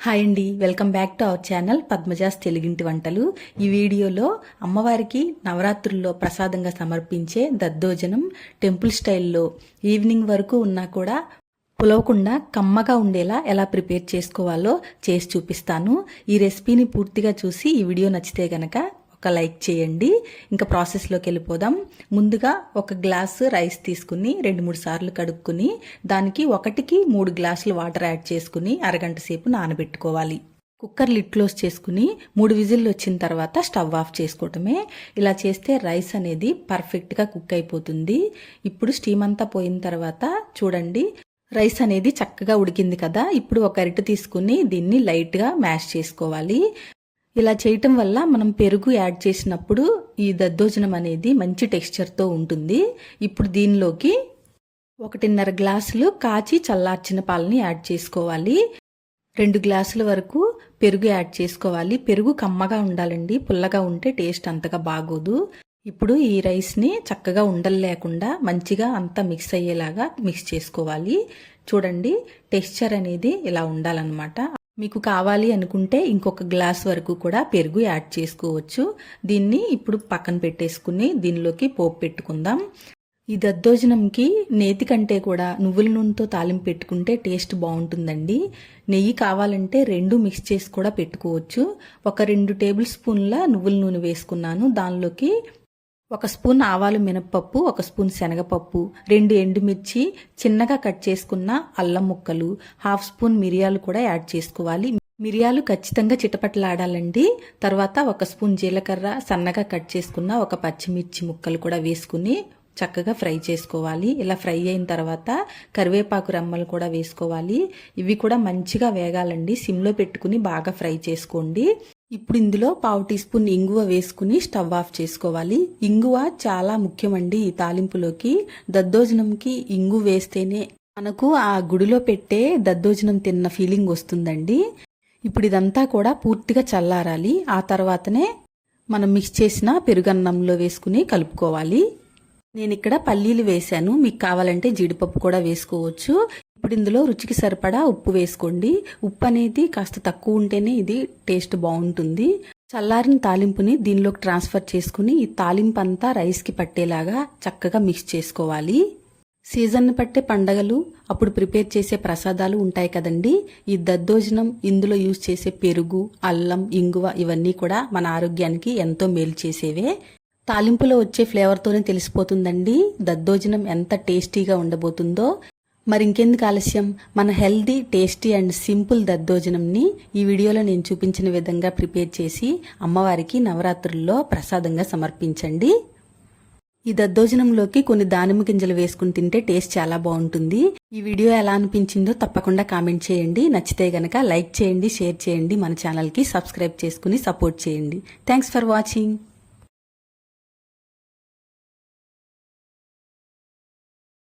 Hi అండి, welcome back to our channel Padmaja's తెలుగింటి వంటలు. ఈ వీడియోలో అమ్మవారికి నవరాత్రుల్లో ప్రసాదంగా సమర్పించే దద్దోజనం టెంపుల్ స్టైల్లో ఈవినింగ్ వరకు ఉన్నా కూడా పులవకుండా కమ్మగా ఉండేలా ఎలా ప్రిపేర్ చేసుకోవాలో చేసి చూపిస్తాను. ఈ రెసిపీని పూర్తిగా చూసి ఈ వీడియో నచ్చితే గనక ఒక లైక్ చేయండి. ఇంకా ప్రాసెస్లోకి వెళ్ళిపోదాం. ముందుగా ఒక గ్లాసు రైస్ తీసుకుని 2-3 సార్లు కడుక్కుని దానికి 1-3 గ్లాసులు వాటర్ యాడ్ చేసుకుని అరగంట సేపు నానబెట్టుకోవాలి. కుక్కర్ లిడ్ క్లోజ్ చేసుకుని 3 విజిల్లు వచ్చిన తర్వాత స్టవ్ ఆఫ్ చేసుకోవటమే. ఇలా చేస్తే రైస్ అనేది పర్ఫెక్ట్గా కుక్ అయిపోతుంది. ఇప్పుడు స్టీమ్ అంతా పోయిన తర్వాత చూడండి, రైస్ అనేది చక్కగా ఉడికింది కదా. ఇప్పుడు ఒక అరిట తీసుకుని దీన్ని లైట్గా మ్యాష్ చేసుకోవాలి. ఇలా చేయటం వల్ల మనం పెరుగు యాడ్ చేసినప్పుడు ఈ దద్దోజనం అనేది మంచి టెక్స్చర్తో ఉంటుంది. ఇప్పుడు దీనిలోకి 1.5 గ్లాసులు కాచి చల్లార్చిన పాలని యాడ్ చేసుకోవాలి. 2 గ్లాసుల వరకు పెరుగు యాడ్ చేసుకోవాలి. పెరుగు కమ్మగా ఉండాలండి, పుల్లగా ఉంటే టేస్ట్ అంతగా బాగోదు. ఇప్పుడు ఈ రైస్ని చక్కగా ఉండలు లేకుండా మంచిగా అంతా మిక్స్ అయ్యేలాగా మిక్స్ చేసుకోవాలి. చూడండి, టెక్స్చర్ అనేది ఇలా ఉండాలన్నమాట. మీకు కావాలి అనుకుంటే ఇంకొక గ్లాస్ వరకు కూడా పెరుగు యాడ్ చేసుకోవచ్చు. దీన్ని ఇప్పుడు పక్కన పెట్టేసుకుని దీనిలోకి పోపు పెట్టుకుందాం. ఈ దద్దోజనంకి నేతి కంటే కూడా నువ్వుల నూనెతో తాలింపు పెట్టుకుంటే టేస్ట్ బాగుంటుందండి. నెయ్యి కావాలంటే 2 మిక్స్ చేసి కూడా పెట్టుకోవచ్చు. ఒక 2 టేబుల్ స్పూన్ల నువ్వుల నూనె వేసుకున్నాను. దానిలోకి 1 స్పూన్ ఆవాలు మినప్పప్పు, 1 స్పూన్ శనగపప్పు, 2 ఎండుమిర్చి, చిన్నగా కట్ చేసుకున్న అల్లం ముక్కలు, 1/2 స్పూన్ మిరియాలు కూడా యాడ్ చేసుకోవాలి. మిరియాలు ఖచ్చితంగా చిటపటలాడాలండి. తర్వాత 1 స్పూన్ జీలకర్ర, సన్నగా కట్ చేసుకున్న 1 పచ్చిమిర్చి ముక్కలు కూడా వేసుకుని చక్కగా ఫ్రై చేసుకోవాలి. ఇలా ఫ్రై అయిన తర్వాత కరివేపాకు రెమ్మలు కూడా వేసుకోవాలి. ఇవి కూడా మంచిగా వేగాలండి. సిమ్లో పెట్టుకుని బాగా ఫ్రై చేసుకోండి. ఇప్పుడు ఇందులో 1/2 టీ స్పూన్ ఇంగువ వేసుకుని స్టవ్ ఆఫ్ చేసుకోవాలి. ఇంగువ చాలా ముఖ్యమండి ఈ తాలింపులోకి. దద్దోజనంకి ఇంగు వేస్తేనే మనకు ఆ గుడిలో పెట్టే దద్దోజనం తిన్న ఫీలింగ్ వస్తుందండి. ఇప్పుడు ఇదంతా కూడా పూర్తిగా చల్లారాలి. ఆ తర్వాతనే మనం మిక్స్ చేసిన పెరుగన్నంలో వేసుకుని కలుపుకోవాలి. నేను ఇక్కడ పల్లీలు వేశాను, మీకు కావాలంటే జీడిపప్పు కూడా వేసుకోవచ్చు. ఇప్పుడు ఇందులో రుచికి సరిపడా ఉప్పు వేసుకోండి. ఉప్పు అనేది కాస్త తక్కువ ఉంటేనే ఇది టేస్ట్ బాగుంటుంది. చల్లారిన తాలింపుని దీనిలోకి ట్రాన్స్ఫర్ చేసుకుని ఈ తాలింపు అంతా రైస్కి పట్టేలాగా చక్కగా మిక్స్ చేసుకోవాలి. సీజన్ పట్టే పండగలు అప్పుడు ప్రిపేర్ చేసే ప్రసాదాలు ఉంటాయి కదండి. ఈ దద్దోజనం, ఇందులో యూజ్ చేసే పెరుగు, అల్లం, ఇంగువ ఇవన్నీ కూడా మన ఆరోగ్యానికి ఎంతో మేలు చేసేవే. తాలింపులో వచ్చే ఫ్లేవర్తోనే తెలిసిపోతుందండి దద్దోజనం ఎంత టేస్టీగా ఉండబోతుందో. మరి ఇంకెందుకు ఆలస్యం, మన హెల్దీ, టేస్టీ అండ్ సింపుల్ దద్దోజనంని ఈ వీడియోలో నేను చూపించిన విధంగా ప్రిపేర్ చేసి అమ్మవారికి నవరాత్రుల్లో ప్రసాదంగా సమర్పించండి. ఈ దద్దోజనంలోకి కొన్ని దానిమ్మ గింజలు వేసుకుని తింటే టేస్ట్ చాలా బాగుంటుంది. ఈ వీడియో ఎలా అనిపించిందో తప్పకుండా కామెంట్ చేయండి. నచ్చితే గనక లైక్ చేయండి, షేర్ చేయండి, మన ఛానల్కి సబ్స్క్రైబ్ చేసుకుని సపోర్ట్ చేయండి. Thanks for watching.